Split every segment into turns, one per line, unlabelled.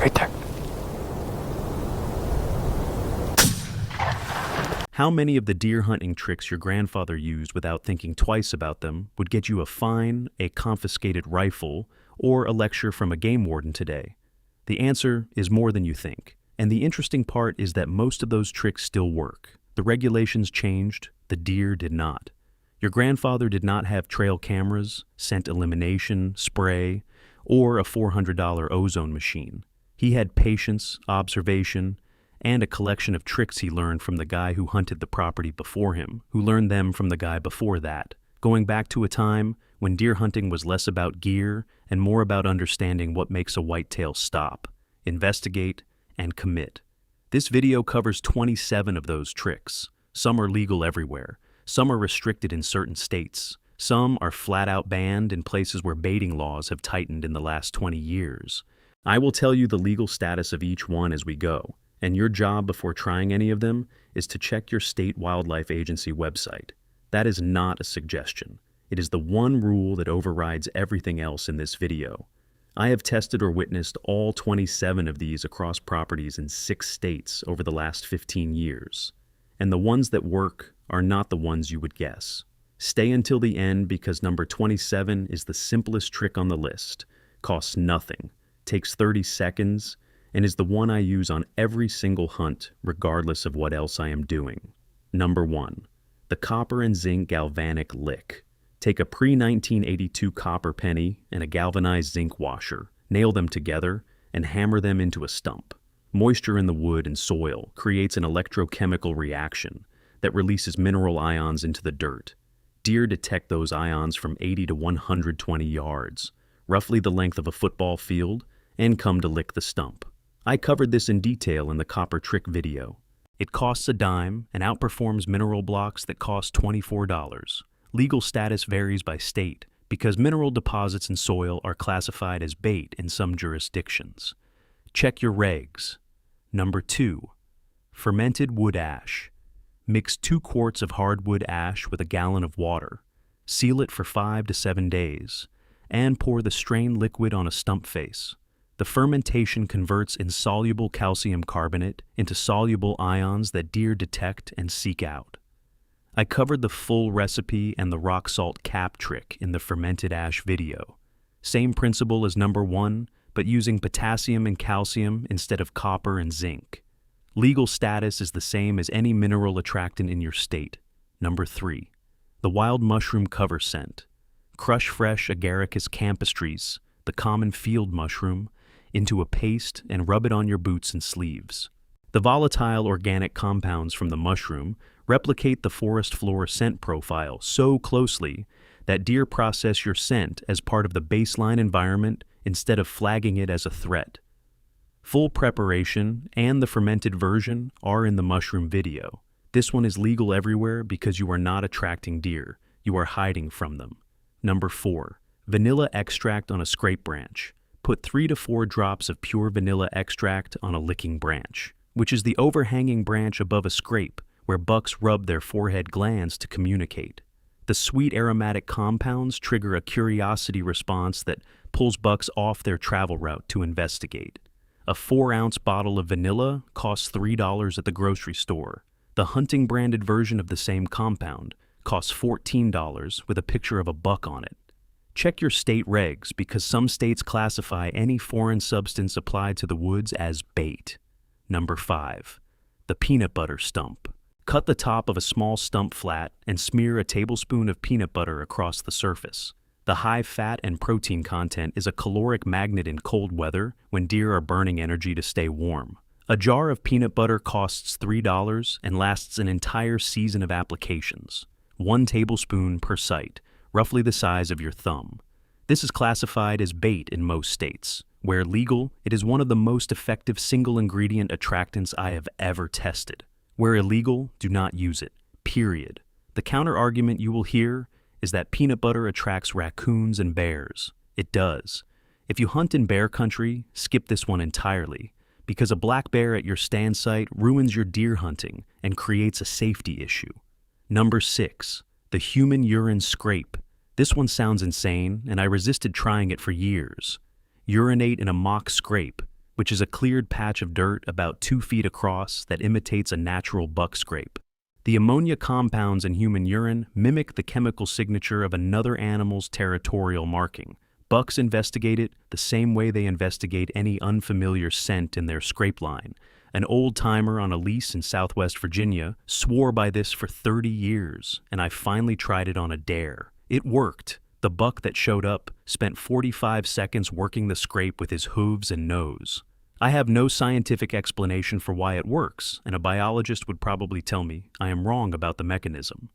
Right there.
How many of the deer hunting tricks your grandfather used without thinking twice about them would get you a fine, a confiscated rifle, or a lecture from a game warden today? The answer is more than you think. And the interesting part is that most of those tricks still work. The regulations changed, the deer did not. Your grandfather did not have trail cameras, scent elimination, spray, or a $400 ozone machine. He had patience, observation, and a collection of tricks he learned from the guy who hunted the property before him, who learned them from the guy before that, going back to a time when deer hunting was less about gear and more about understanding what makes a whitetail stop, investigate, and commit. This video covers 27 of those tricks. Some are legal everywhere. Some are restricted in certain states. Some are flat out banned in places where baiting laws have tightened in the last 20 years. I will tell you the legal status of each one as we go. And your job before trying any of them is to check your state wildlife agency website. That is not a suggestion. It is the one rule that overrides everything else in this video. I have tested or witnessed all 27 of these across properties in 6 states over the last 15 years. And the ones that work are not the ones you would guess. Stay until the end because number 27 is the simplest trick on the list, costs nothing, takes 30 seconds, and is the one I use on every single hunt, regardless of what else I am doing. Number 1, the copper and zinc galvanic lick. Take a pre-1982 copper penny and a galvanized zinc washer, nail them together, and hammer them into a stump. Moisture in the wood and soil creates an electrochemical reaction that releases mineral ions into the dirt. Deer detect those ions from 80 to 120 yards, roughly the length of a football field, and come to lick the stump. I covered this in detail in the copper trick video. It costs a dime and outperforms mineral blocks that cost $24. Legal status varies by state because mineral deposits in soil are classified as bait in some jurisdictions. Check your regs. Number 2, fermented wood ash. Mix 2 quarts of hardwood ash with a gallon of water. Seal it for 5 to 7 days and pour the strained liquid on a stump face. The fermentation converts insoluble calcium carbonate into soluble ions that deer detect and seek out. I covered the full recipe and the rock salt cap trick in the fermented ash video. Same principle as number 1, but using potassium and calcium instead of copper and zinc. Legal status is the same as any mineral attractant in your state. Number 3, the wild mushroom cover scent. Crush fresh Agaricus campestris, the common field mushroom, into a paste and rub it on your boots and sleeves. The volatile organic compounds from the mushroom replicate the forest floor scent profile so closely that deer process your scent as part of the baseline environment instead of flagging it as a threat. Full preparation and the fermented version are in the mushroom video. This one is legal everywhere because you are not attracting deer, you are hiding from them. Number 4, vanilla extract on a scrape branch. Put 3 to 4 drops of pure vanilla extract on a licking branch, which is the overhanging branch above a scrape where bucks rub their forehead glands to communicate. The sweet aromatic compounds trigger a curiosity response that pulls bucks off their travel route to investigate. A 4-ounce bottle of vanilla costs $3 at the grocery store. The hunting branded version of the same compound costs $14 with a picture of a buck on it. Check your state regs because some states classify any foreign substance applied to the woods as bait. Number 5, the peanut butter stump. Cut the top of a small stump flat and smear a tablespoon of peanut butter across the surface. The high fat and protein content is a caloric magnet in cold weather when deer are burning energy to stay warm. A jar of peanut butter costs $3 and lasts an entire season of applications. 1 tablespoon per site, roughly the size of your thumb. This is classified as bait in most states. Where legal, it is one of the most effective single-ingredient attractants I have ever tested. Where illegal, do not use it, period. The counter-argument you will hear is that peanut butter attracts raccoons and bears. It does. If you hunt in bear country, skip this one entirely, because a black bear at your stand site ruins your deer hunting and creates a safety issue. Number 6, the human urine scrape. This one sounds insane, and I resisted trying it for years. Urinate in a mock scrape. which is a cleared patch of dirt about 2 feet across that imitates a natural buck scrape. The ammonia compounds in human urine mimic the chemical signature of another animal's territorial marking. Bucks investigate it the same way they investigate any unfamiliar scent in their scrape line. An old-timer on a lease in Southwest Virginia swore by this for 30 years, and I finally tried it on a dare. It worked. The buck that showed up spent 45 seconds working the scrape with his hooves and nose. I have no scientific explanation for why it works, and a biologist would probably tell me I am wrong about the mechanism.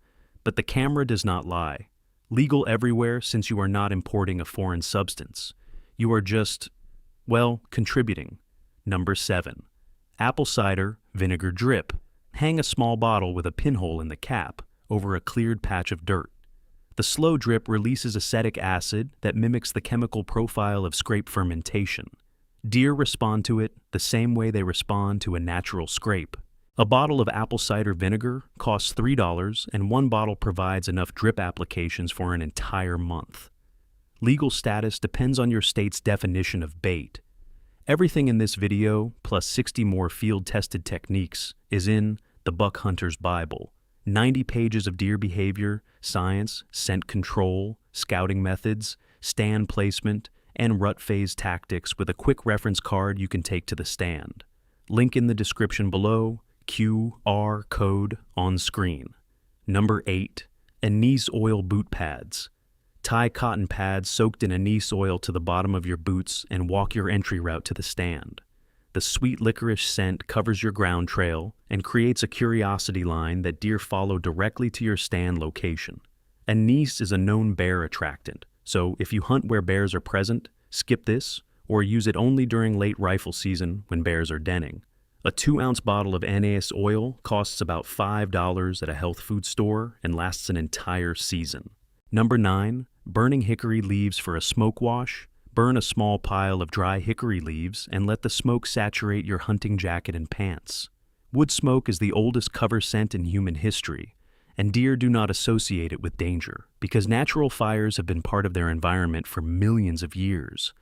But the camera does not lie. Legal everywhere since you are not importing a foreign substance. You are just, well, contributing. Number 7. Apple cider vinegar drip. Hang a small bottle with a pinhole in the cap over a cleared patch of dirt. The slow drip releases acetic acid that mimics the chemical profile of scrape fermentation. Deer respond to it the same way they respond to a natural scrape. A bottle of apple cider vinegar costs $3, and one bottle provides enough drip applications for an entire month. Legal status depends on your state's definition of bait. Everything in this video, plus 60 more field-tested techniques, is in the Buck Hunter's Bible. 90 pages of deer behavior, science, scent control, scouting methods, stand placement, and rut phase tactics with a quick reference card you can take to the stand. Link in the description below, QR code on screen. Number 8. Anise oil boot pads. Tie cotton pads soaked in anise oil to the bottom of your boots and walk your entry route to the stand. The sweet licorice scent covers your ground trail and creates a curiosity line that deer follow directly to your stand location. Anise is a known bear attractant, so if you hunt where bears are present, skip this or use it only during late rifle season when bears are denning. A 2-ounce bottle of anise oil costs about $5 at a health food store and lasts an entire season. Number 9. Burning hickory leaves for a smoke wash. Burn a small pile of dry hickory leaves and let the smoke saturate your hunting jacket and pants. Wood smoke is the oldest cover scent in human history, and deer do not associate it with danger because natural fires have been part of their environment for millions of years.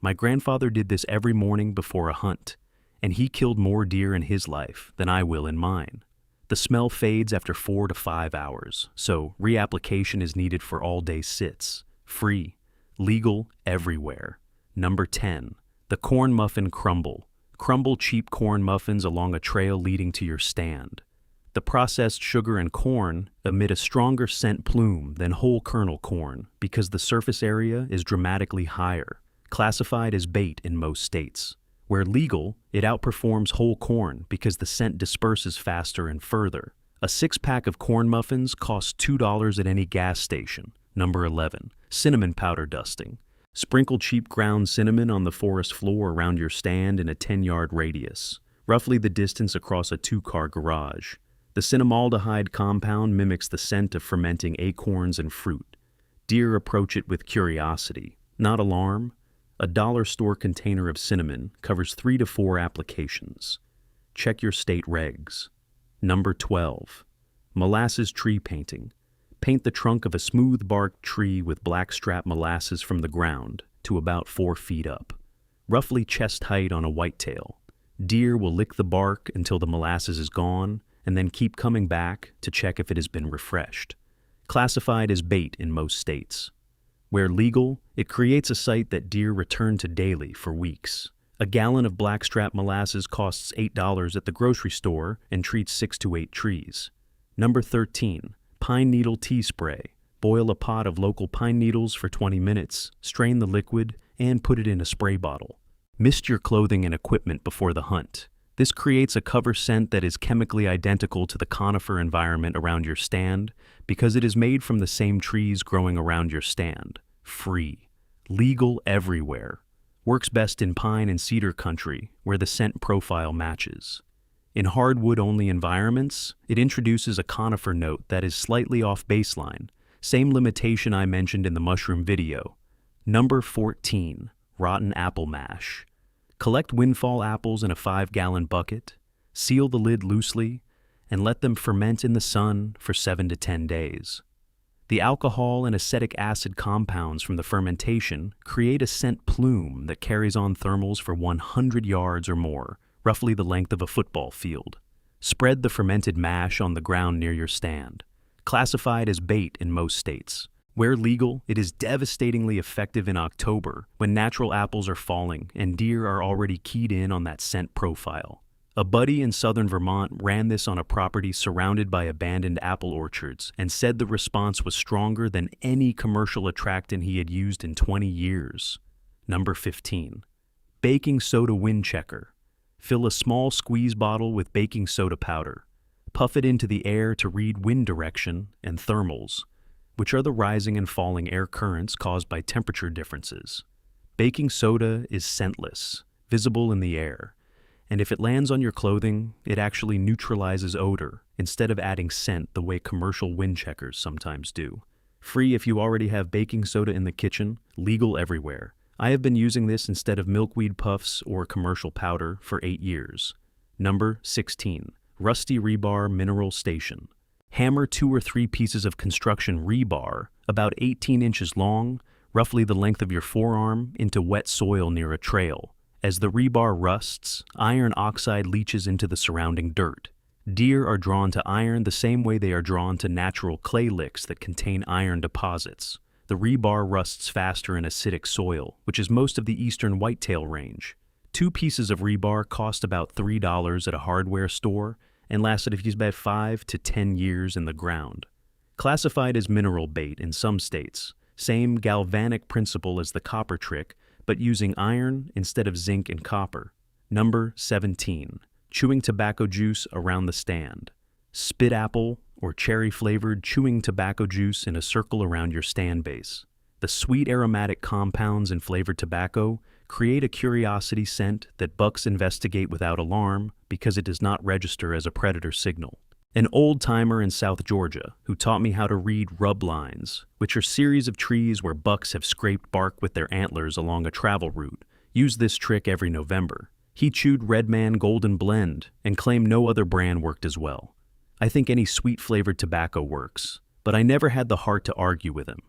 My grandfather did this every morning before a hunt, and he killed more deer in his life than I will in mine. The smell fades after 4 to 5 hours, so reapplication is needed for all-day sits. Free. Legal everywhere. Number 10. The corn muffin crumble. Crumble cheap corn muffins along a trail leading to your stand. The processed sugar and corn emit a stronger scent plume than whole kernel corn because the surface area is dramatically higher, classified as bait in most states. Where legal, it outperforms whole corn because the scent disperses faster and further. A 6-pack of corn muffins costs $2 at any gas station. Number 11. Cinnamon powder dusting. Sprinkle cheap ground cinnamon on the forest floor around your stand in a 10-yard radius, roughly the distance across a 2-car garage. The cinnamaldehyde compound mimics the scent of fermenting acorns and fruit. Deer approach it with curiosity, not alarm. A dollar store container of cinnamon covers 3 to 4 applications. Check your state regs. Number 12. Molasses tree painting. Paint the trunk of a smooth-barked tree with blackstrap molasses from the ground to about 4 feet up, roughly chest height on a whitetail. Deer will lick the bark until the molasses is gone and then keep coming back to check if it has been refreshed. Classified as bait in most states. Where legal, it creates a sight that deer return to daily for weeks. A gallon of blackstrap molasses costs $8 at the grocery store and treats 6 to 8 trees. Number 13. Pine needle tea spray. Boil a pot of local pine needles for 20 minutes, strain the liquid, and put it in a spray bottle. Mist your clothing and equipment before the hunt. This creates a cover scent that is chemically identical to the conifer environment around your stand because it is made from the same trees growing around your stand. Free. Legal everywhere. Works best in pine and cedar country where the scent profile matches. In hardwood-only environments, it introduces a conifer note that is slightly off baseline, same limitation I mentioned in the mushroom video. Number 14. Rotten apple mash. Collect windfall apples in a 5-gallon bucket, seal the lid loosely, and let them ferment in the sun for 7 to 10 days. The alcohol and acetic acid compounds from the fermentation create a scent plume that carries on thermals for 100 yards or more, roughly the length of a football field. Spread the fermented mash on the ground near your stand. Classified as bait in most states. Where legal, it is devastatingly effective in October when natural apples are falling and deer are already keyed in on that scent profile. A buddy in southern Vermont ran this on a property surrounded by abandoned apple orchards and said the response was stronger than any commercial attractant he had used in 20 years. Number 15. Baking soda wind checker. Fill a small squeeze bottle with baking soda powder. Puff it into the air to read wind direction and thermals, which are the rising and falling air currents caused by temperature differences. Baking soda is scentless, visible in the air, and if it lands on your clothing, it actually neutralizes odor instead of adding scent the way commercial wind checkers sometimes do. Free if you already have baking soda in the kitchen, legal everywhere. I have been using this instead of milkweed puffs or commercial powder for 8 years. Number 16. Rusty rebar mineral station. Hammer 2 or 3 pieces of construction rebar, about 18 inches long, roughly the length of your forearm, into wet soil near a trail. As the rebar rusts, iron oxide leaches into the surrounding dirt. Deer are drawn to iron the same way they are drawn to natural clay licks that contain iron deposits. The rebar rusts faster in acidic soil, which is most of the eastern whitetail range. 2 pieces of rebar cost about $3 at a hardware store and lasted if you bet 5 to 10 years in the ground. Classified as mineral bait in some states. Same galvanic principle as the copper trick, but using iron instead of zinc and copper. Number 17. Chewing tobacco juice around the stand. Spit apple or cherry-flavored chewing tobacco juice in a circle around your stand base. The sweet aromatic compounds in flavored tobacco create a curiosity scent that bucks investigate without alarm because it does not register as a predator signal. An old-timer in South Georgia who taught me how to read rub lines, which are series of trees where bucks have scraped bark with their antlers along a travel route, used this trick every November. He chewed Redman Golden Blend and claimed no other brand worked as well. I think any sweet-flavored tobacco works, but I never had the heart to argue with him.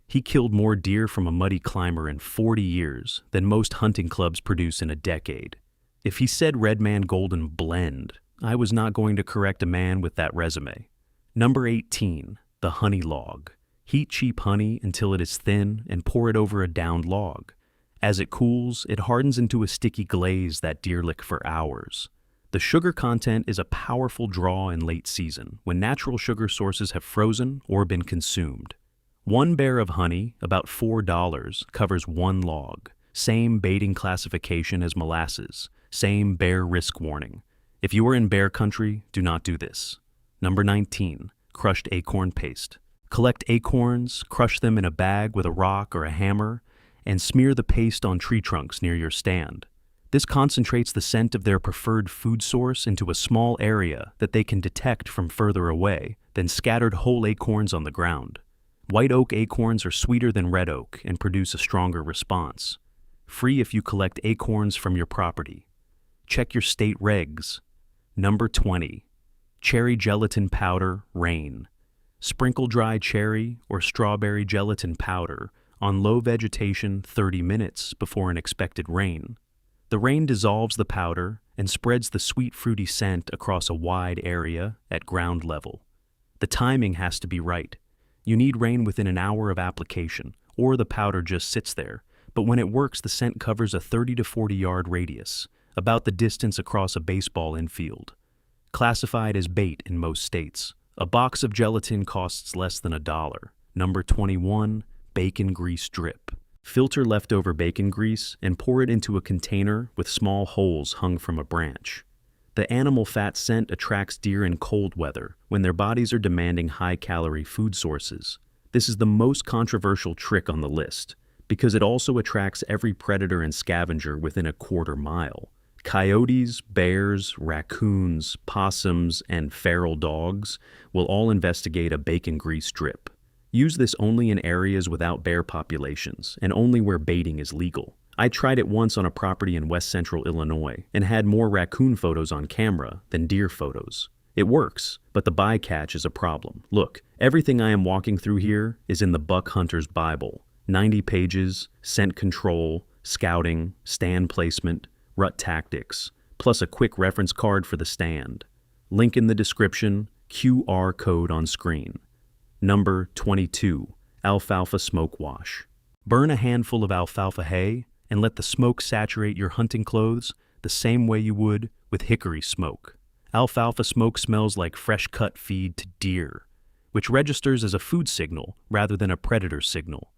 He killed more deer from a muddy climber in 40 years than most hunting clubs produce in a decade. If he said Redman Golden Blend, I was not going to correct a man with that resume. Number 18. The honey log. Heat cheap honey until it is thin and pour it over a downed log. As it cools, it hardens into a sticky glaze that deer lick for hours. The sugar content is a powerful draw in late season when natural sugar sources have frozen or been consumed. 1 bear of honey, about $4, covers 1 log. Same baiting classification as molasses. Same bear risk warning. If you are in bear country, do not do this. Number 19. Crushed acorn paste. Collect acorns, crush them in a bag with a rock or a hammer, and smear the paste on tree trunks near your stand. This concentrates the scent of their preferred food source into a small area that they can detect from further away than scattered whole acorns on the ground. White oak acorns are sweeter than red oak and produce a stronger response. Free if you collect acorns from your property. Check your state regs. Number 20. Cherry gelatin powder, rain. Sprinkle dry cherry or strawberry gelatin powder on low vegetation 30 minutes before an expected rain. The rain dissolves the powder and spreads the sweet fruity scent across a wide area at ground level. The timing has to be right. You need rain within an hour of application, or the powder just sits there, but when it works, the scent covers a 30 to 40 yard radius, about the distance across a baseball infield. Classified as bait in most states. A box of gelatin costs less than $1. Number 21. Bacon grease drip. Filter leftover bacon grease and pour it into a container with small holes hung from a branch. The animal fat scent attracts deer in cold weather when their bodies are demanding high-calorie food sources. This is the most controversial trick on the list because it also attracts every predator and scavenger within a quarter mile. Coyotes, bears, raccoons, possums, and feral dogs will all investigate a bacon grease drip. Use this only in areas without bear populations and only where baiting is legal. I tried it once on a property in west central Illinois and had more raccoon photos on camera than deer photos. It works, but the bycatch is a problem. Look, everything I am walking through here is in the buck hunter's Bible. 90 pages, scent control, scouting, stand placement, rut tactics, plus a quick reference card for the stand. Link in the description, QR code on screen. Number 22, alfalfa smoke wash. Burn a handful of alfalfa hay and let the smoke saturate your hunting clothes the same way you would with hickory smoke. Alfalfa smoke smells like fresh-cut feed to deer, which registers as a food signal rather than a predator signal.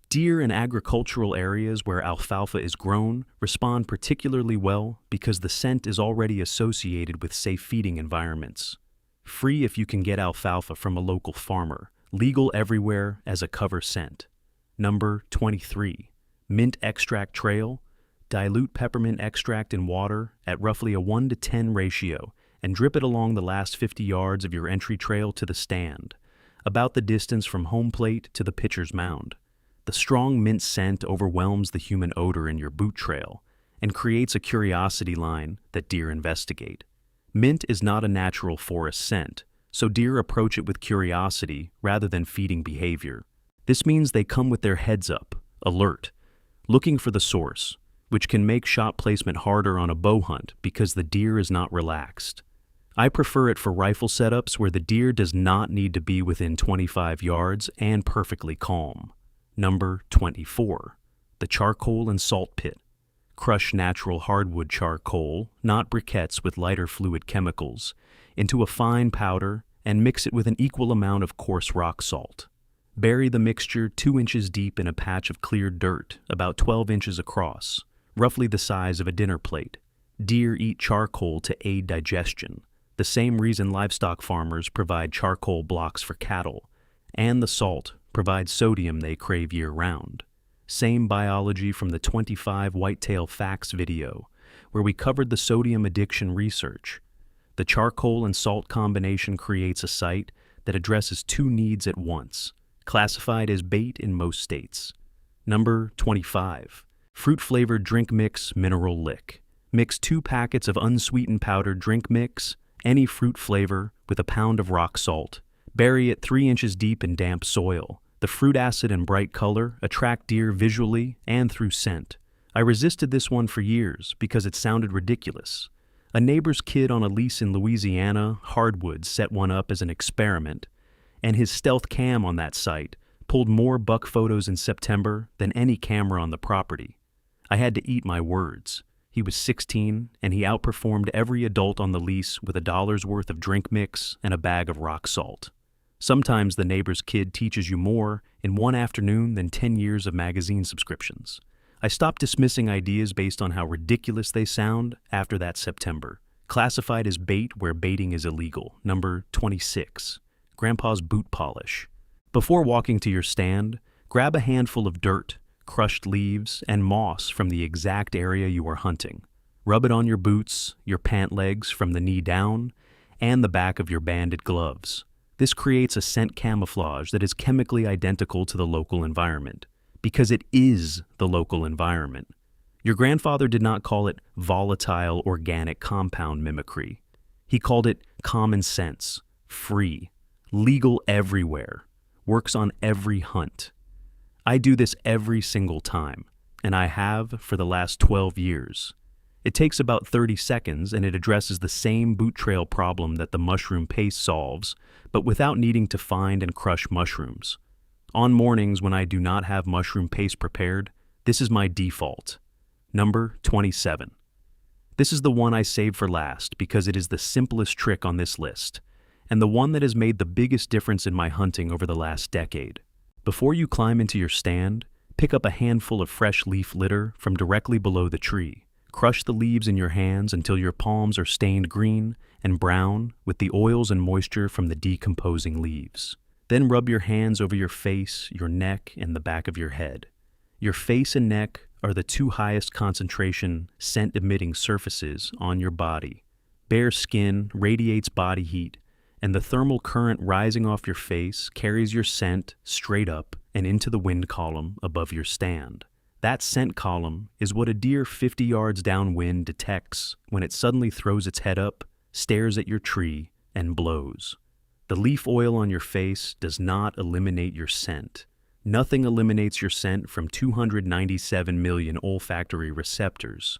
Deer in agricultural areas where alfalfa is grown respond particularly well because the scent is already associated with safe feeding environments. Free if you can get alfalfa from a local farmer, legal everywhere as a cover scent. Number 23, mint extract trail. Dilute peppermint extract in water at roughly a 1:10 ratio and drip it along the last 50 yards of your entry trail to the stand, about the distance from home plate to the pitcher's mound. The strong mint scent overwhelms the human odor in your boot trail and creates a curiosity line that deer investigate. Mint is not a natural forest scent, so deer approach it with curiosity rather than feeding behavior. This means they come with their heads up, alert, looking for the source, which can make shot placement harder on a bow hunt because the deer is not relaxed. I prefer it for rifle setups where the deer does not need to be within 25 yards and perfectly calm. Number 24, the charcoal and salt pit. Crush natural hardwood charcoal, not briquettes with lighter fluid chemicals, into a fine powder and mix it with an equal amount of coarse rock salt. Bury the mixture 2 inches deep in a patch of cleared dirt, about 12 inches across, roughly the size of a dinner plate. Deer eat charcoal to aid digestion, the same reason livestock farmers provide charcoal blocks for cattle, and the salt provides sodium they crave year-round. Same biology from the 25 Whitetail Facts video, where we covered the sodium addiction research. The charcoal and salt combination creates a sight that addresses 2 needs at once, classified as bait in most states. Number 25, fruit-flavored drink mix mineral lick. Mix 2 packets of unsweetened powdered drink mix, any fruit flavor, with a pound of rock salt. Bury it 3 inches deep in damp soil. The fruit acid and bright color attract deer visually and through scent. I resisted this one for years because it sounded ridiculous. A neighbor's kid on a lease in Louisiana, hardwood, set one up as an experiment, and his stealth cam on that site pulled more buck photos in September than any camera on the property. I had to eat my words. He was 16, and he outperformed every adult on the lease with $1 worth of drink mix and a bag of rock salt. Sometimes the neighbor's kid teaches you more in one afternoon than 10 years of magazine subscriptions. I stopped dismissing ideas based on how ridiculous they sound after that September. Classified as bait where baiting is illegal. Number 26, Grandpa's boot polish. Before walking to your stand, grab a handful of dirt, crushed leaves, and moss from the exact area you are hunting. Rub it on your boots, your pant legs from the knee down, and the back of your banded gloves. This creates a scent camouflage that is chemically identical to the local environment, because it is the local environment. Your grandfather did not call it volatile organic compound mimicry. He called it common sense, free, legal everywhere, works on every hunt. I do this every single time, and I have for the last 12 years. It takes about 30 seconds and it addresses the same boot trail problem that the mushroom paste solves, but without needing to find and crush mushrooms. On mornings when I do not have mushroom paste prepared, this is my default. Number 27. This is the one I saved for last because it is the simplest trick on this list, and the one that has made the biggest difference in my hunting over the last decade. Before you climb into your stand, pick up a handful of fresh leaf litter from directly below the tree. Crush the leaves in your hands until your palms are stained green and brown with the oils and moisture from the decomposing leaves. Then rub your hands over your face, your neck, and the back of your head. Your face and neck are the 2 highest concentration scent-emitting surfaces on your body. Bare skin radiates body heat, and the thermal current rising off your face carries your scent straight up and into the wind column above your stand. That scent column is what a deer 50 yards downwind detects when it suddenly throws its head up, stares at your tree, and blows. The leaf oil on your face does not eliminate your scent. Nothing eliminates your scent from 297 million olfactory receptors,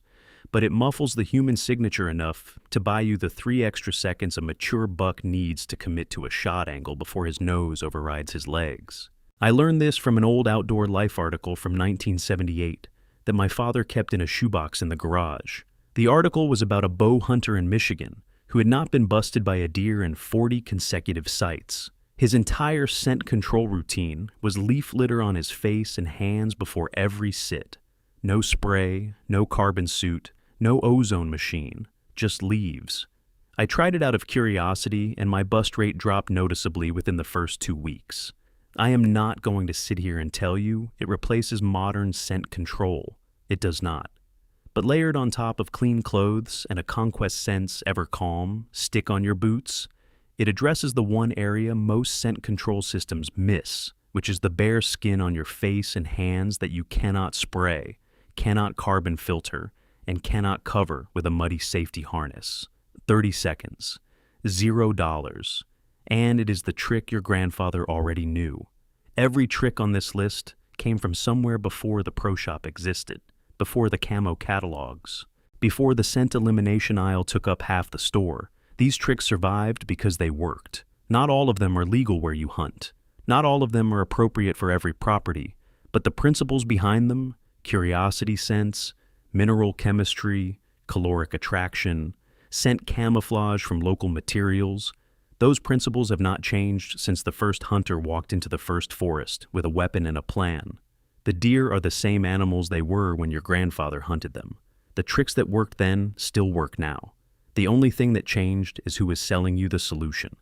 but it muffles the human signature enough to buy you the 3 extra seconds a mature buck needs to commit to a shot angle before his nose overrides his legs. I learned this from an old Outdoor Life article from 1978 that my father kept in a shoebox in the garage. The article was about a bow hunter in Michigan who had not been busted by a deer in 40 consecutive sights. His entire scent control routine was leaf litter on his face and hands before every sit. No spray, no carbon suit, no ozone machine, just leaves. I tried it out of curiosity, and my bust rate dropped noticeably within the first 2 weeks. I am not going to sit here and tell you it replaces modern scent control. It does not. But layered on top of clean clothes and a Conquest Scents Ever Calm stick on your boots, it addresses the one area most scent control systems miss, which is the bare skin on your face and hands that you cannot spray, cannot carbon filter, and cannot cover with a muddy safety harness. 30 seconds, $0, and it is the trick your grandfather already knew. Every trick on this list came from somewhere before the pro shop existed, before the camo catalogs, before the scent elimination aisle took up half the store. These tricks survived because they worked. Not all of them are legal where you hunt. Not all of them are appropriate for every property, but the principles behind them, curiosity scents, mineral chemistry, caloric attraction, scent camouflage from local materials, those principles have not changed since the first hunter walked into the first forest with a weapon and a plan. The deer are the same animals they were when your grandfather hunted them. The tricks that worked then still work now. The only thing that changed is who is selling you the solution.